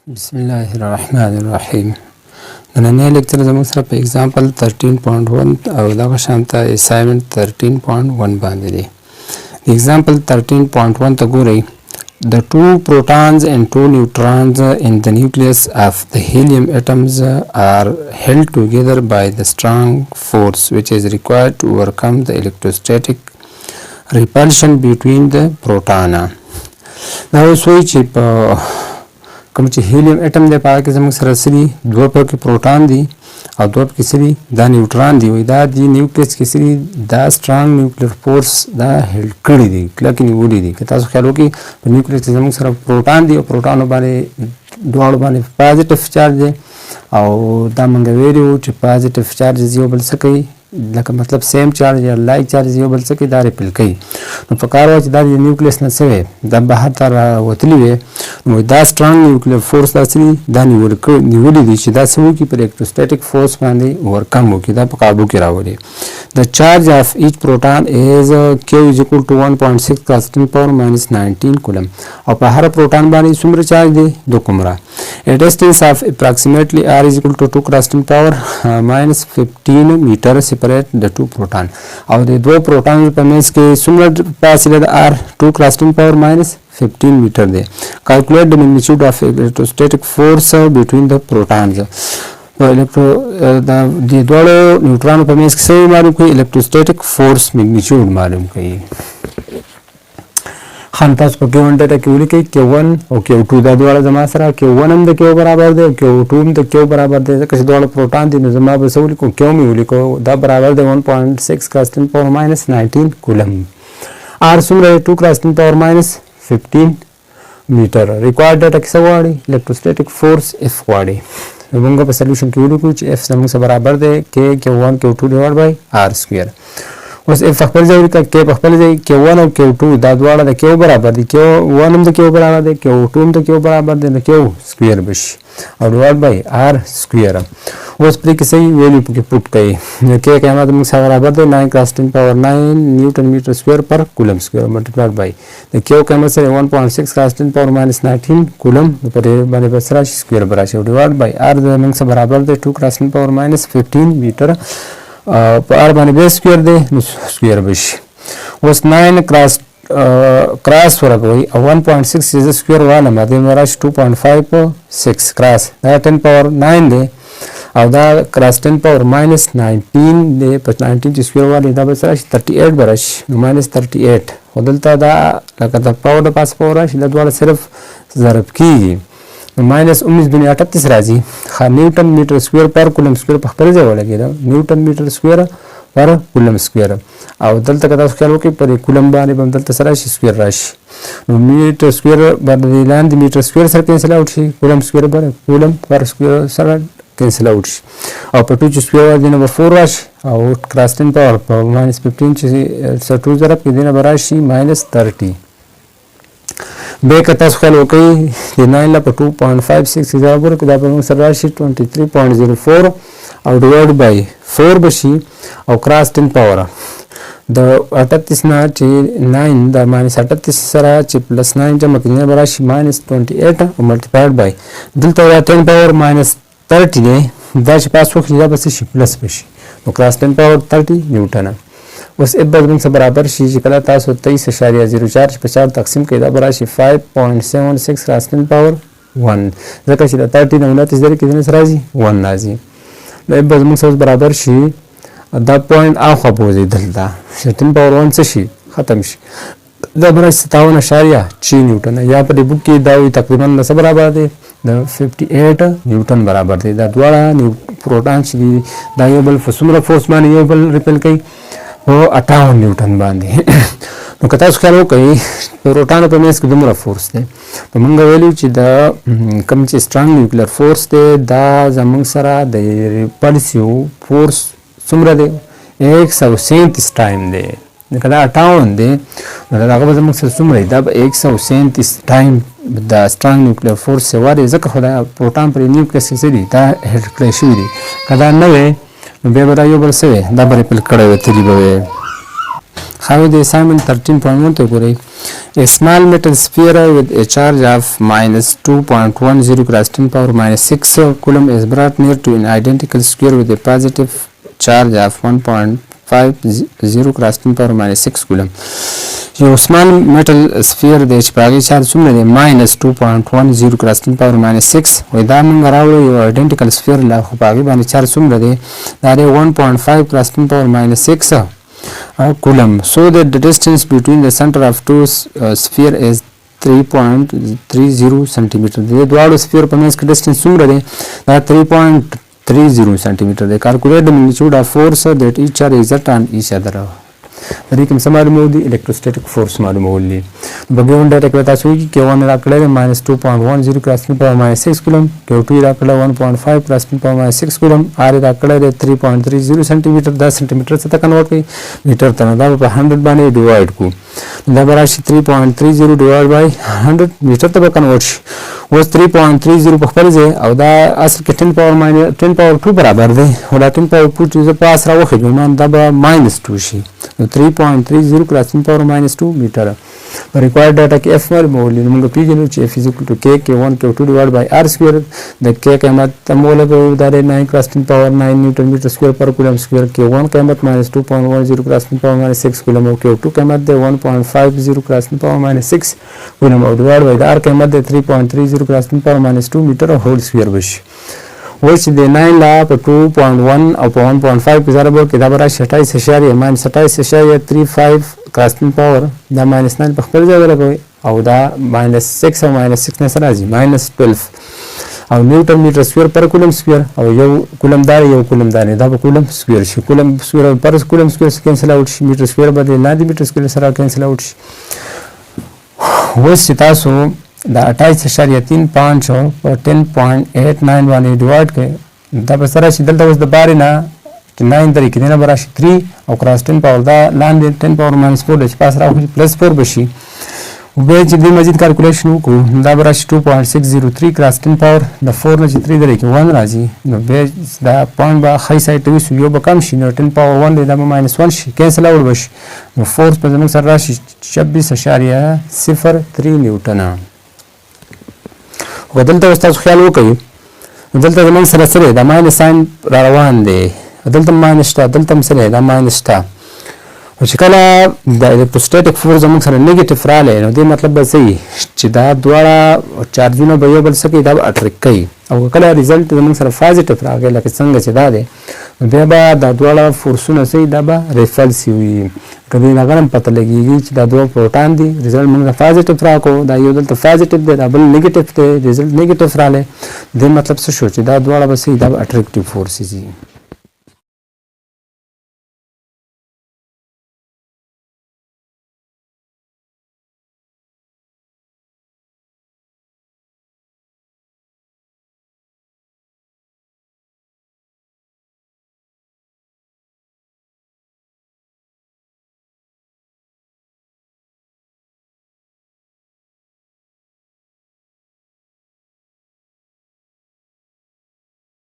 بسم الله الرحمن الرحیم. نننی لیکچر زموږ سره په example 13.1 او دغه شانته assignment 13.1 باندې دی. Example 13.1 ته ګورئ. The two protons and two neutrons in the nucleus of the helium atoms are held together by the strong force which is required to overcome the electrostatic repulsion between the protons. دا اوس وایي چې په کوم چې هیلیم اټم دی په هغه کې زموږ سره څه دي دوه پکې پروټان دي او دوه پکې څه دي دا نیوټران دي وایي دا د نیوکلیس کې څه دي دا سټرانګ نیوکلیر فورس دا هیلډ کړي دي کلکې نیولي دي که تاسو خیال وکړئ په نیوکلیس کې زموږ سره پروټان دي او پروټانو باندې دواړو باندې پازیټیف چارج دی او دا موږ ویلي وو چې پازیټیف چارجز یو بل څه کوي لکه مطلب سیم چارج یا لایک چارج یو بل څه کوي دا ریپل کوي نو په کار وه چې دا د نیوکلیس نه څه وی دا بهر ته راوتلي وی نو دا سټرانګ نیوکلیر فورس دا څه دي دا نیولي دي چې دا څه وکړي په الکتروسټیټک فورس باندې ورکم وکړي دا په قابو کې راولي The charge of each proton is Q is equal to 1.6 × 10⁻19 coulomb او په هر پروټان باندې څومره چارج دی 2 کومره A distance of approximately r is equal to 2 × 10⁻15 meter separate the two proton او د دوه پروټان په منځ کې څومره فاصله ده r 2 × 10⁻15 meter دی Calculate the magnitude of electrostatic force between the protons د دوړو نیوټرانو په منځ کې څه معلوم کوي الکتروسټیټک فورس میګنیچیوډ معلوم کوي خان تاسو په کې ونډه کې ولیکئ Q1 او Q2 دا دواړه زما سره Q1 هم د Q برابر دی او Q2 هم د Q برابر دی ځکه چې دواړه پروټان دي نو زما به څه ولیکو Q مې ولیکو دا برابر دی 1.6 × 10⁻19 کولم R څومره 2 × 10⁻15 میټر ریکوایرډ ډاټا کې څه غواړي الکتروسټیټک فورس F غواړي موږ په سولوشن کې ولیکو چې F زموږ سره برابر دی Q1 Q2 ډیوایډ بای R سکویر اوس F په خپل ځای ولیکه K په خپل ځای Q1 او Q2 دا دواړه د Q برابر دي Q1 هم د Q برابر دی Q2 هم د Q برابر دی نو Q سکویر بشي او ډیوایډ بای R سکویر اوس پرې کې صحیح ویلیو پکې پوټ کړئ K قیمت موږ سره برابر دی 9 × 10⁻9 نیوټن میټر سکویر پر کولم سکویر ملټیپلایډ بای د Q قیمت سره 1.6 × 10⁻19 کولم په دې باندې بس راشي سکویر براشي او ډیوایډ بای R د موږ سره برابر دی 2 × 10⁻15 میټر په R باندې به سکویر دی نو سکویر بشي اوس 9 کراس ورکوي او 1.6 از سکویر والم د مراشي 2.56 کراس دا 10⁻9 دی او دا کراس 10⁻−19 دی په 19 چې سکویر والی دا به راشي 38 براشي نو -38 خو دلته دا لکه د پاور د پاس پاور راشي دا دواړه صرف ضرب کیږي -19 راځي نیوټن میټر سکویر پر کولم سکویر په خپل ځای ولګیدا نیوټن میټر سکویر پر کولم سکویر او دلته که تاسو خیال وکړئ پر کولم باندې به دلته سره شي سکویر راشي نو میټر سکویر باندې لاندې میټر سکویر سره کینسل اوټ شي کولم سکویر پر کولم پر سکویر سره کینسل اوټ شي او په 2 سکویر باندې نمبر 4 راشي او کراس 10 پاور په -15 چې 2 ضرب کې دینه براشي -30 به که تاسو خیال وکړئ د 9 له په 2.56 ضرب ورکړو دا به موږ سره راشي 23.04 او ډیوایډ بای 4 بشي او کراس 10 پاور د 38 نه چې 9 د -38 سره چې +9 جمع کړئ به راشي -28 او ملټیپلایډ بای دلته 10 پاور -30 دی دا چې پاس وکړي دا به شي پلس بشي نو کراس 10 پاور 30 نیوټن اوس F به موږ سره برابر شي چې کله تاسو 23.04 په 4 تقسیم کړئ دا به راشي 5.76 کراس 10 پاور 1 ځکه چې د 30 نه 29 ذرې کې دنس راځي 1 راځي نو F به موږ سره برابر شي دا پوینټ اخوا بوزي دلته 10 پاور 1 څه شي ختم شي دا به راشي 57.6 نیوټن یا په دې بوک کې دا وي تقریبا څه برابر دی د 58 نیوټن برابر دی دا دواړه پروټان چې دا یو بل څومره فورس باندې یو بل ریپل کوي او 58 نیوټن باندې نو که تاسو خیال وکړئ پروټانو په منځ کې دومره فورس دی نو موږ ویلو چې د کوم چې سټرانګ نیوکلیر فورس دی دا زموږ سره د ریپلسیو فورس څومره دی 137 ټایم دی که دا 58 دی نو هغه به زموږ سره څومره دی دا به 137 ټایم د سټرانګ نیوکلیر فورس سواري ځکه خو دا پروټان پر نیوکلیس کې دي دا هډ کړی شوي دي که دا نه وی نو بیا به دا یو بل څه وی دا به ریپل کړی وی تلي به وی خو د assignment 13.1 ته ګورئ. A small metal sphere with a charge of minus 2.10 cross 10 power minus 6 coulomb is brought near to an identical square with a positive charge of 1.50 cross 10 power minus 6 coulomb. یو small metal sphere دی چې په هغې چارج څومره دی minus 2.10 cross 10 power minus 6 وایي دا موږ راوړو یو identical sphere لا خو په هغې باندې چارج څومره دی دا دی 1.5 cross 10 power minus 6 coulomb. So that the distance between the center of two sphere is 3.30 centimeter. د دواړو sphere په منځ کې distance څومره دی دا 3.30 centimeter دی. Calculate the magnitude of force that each are exert on each other. د دې کوم څه معلومول دي electrostatic force معلومول دي. په ګیون ډاټا کې تاسو وایي Q1 راکړی دی minus 2.10 cross 10 power minus 6 coulomb. Q2 راکړی 1.5 cross 10 power minus 6 coulomb. R راکړی دی 3.30 centimeter. دا سنټیمیټر څه ته کنورټ کړئ میټر ته نه دا په 100 باندې ډیوایډ کړو دا به راشي 3.30 ډیوایډ بای 100 میټر ته به کنورټ شي. اوس 3.30 په خپل ځای او دا اصل کې 10 power 2 برابر دی او دا 10 power 2 چې زه په اس راوښیږم نو دا به minus 2 شي نو 3.30 cross 10 power minus 2 میټر. په ریکوایرډ ډاټا کې F معلومول دي نو موږ پیژنو چې F is equal to K K1 K2 divided by R square. د K قیمت هم ولګوو دا دی 9 cross 10 power 9 نیوټن میټر سکویر پر کولم سکویر. K1 قیمت minus 2.10 cross 10 power minus 6 کولم او K2 قیمت دی 1.50 cross 10 power minus 6 کولم او divided by R قیمت دی 3.30 cross 10 power minus 2 میټر هول سکویر بشي. اوس چې د 9 لا په 2.1 او په 1.5 کې ضرب ورکړي دا به راشي 28.35 cross 10 power دا minus 9 په خپل ځای ولګوئ او دا minus 6 او minus 6 نه څه راځي minus 12 او نیوټن میټر سکویر پر کولم سکویر او یو کولم دار یو کولم دانې دا به کولم سکویر شي. کولم سکویر پر کولم سکویر کینسل اوټ شي میټر سکویر به د لاندې میټر سکویر سره کینسل اوټ شي. اوس چې تاسو دا 28.35 په 10.89 باندې ډیوایډ کړئ دا به سره شي دلته اوس د بارې نه چې 9 درې کې دینه به راشي 3 او کراس 10 پاور دا لاندې 10 پاور minus 4 دی چې پاس راوخي پلس 4 بشي. بیا چې دې مزید کالکولیشن وکړو دا به راشي 2.603 کراس 10 پاور د 4 نه چې 3 درې کې 1 راځي نو بیا دا پوینټ به ښی سایډ ته ویسو یو به کم شي نو 10 پاور 1 دی دا به minus 1 شي کینسل اوټ بشي نو فورس به زموږ سره راشي 26.03 نیوټنه. خو دلته اوس تاسو خیال وکړئ دلته زموږ سره څه دی دا ماینس ساین را روان دی دلته ماینس شته دلته هم څه دی دا ماینس شته خو چې کله د الکتروسټیټک فورس زموږ سره نیګیټیف راغلی نو دې مطلب به څه وي چې دا دواړه چارجونه به یو بل څه کوي دا به اټریک کوي او کله ریزلټ زموږ سره پازیټیف راغی لکه څنګه چې دا دی نو بیا به دا دواړه فورسونه څه وي دا به ریپلسیو وي. که دې هغه هم پته لګېږي چې دا دوه پروټان دي ریزلټ موږ ته پازیټیف راکړو دا یو دلته پازیټیف دی دا بل نیګیټیف دی ریزلټ نیګیټیف راغلی دې مطلب څه شو چې دا دواړه به څه وي دا به اټریکټیو فورسز وي.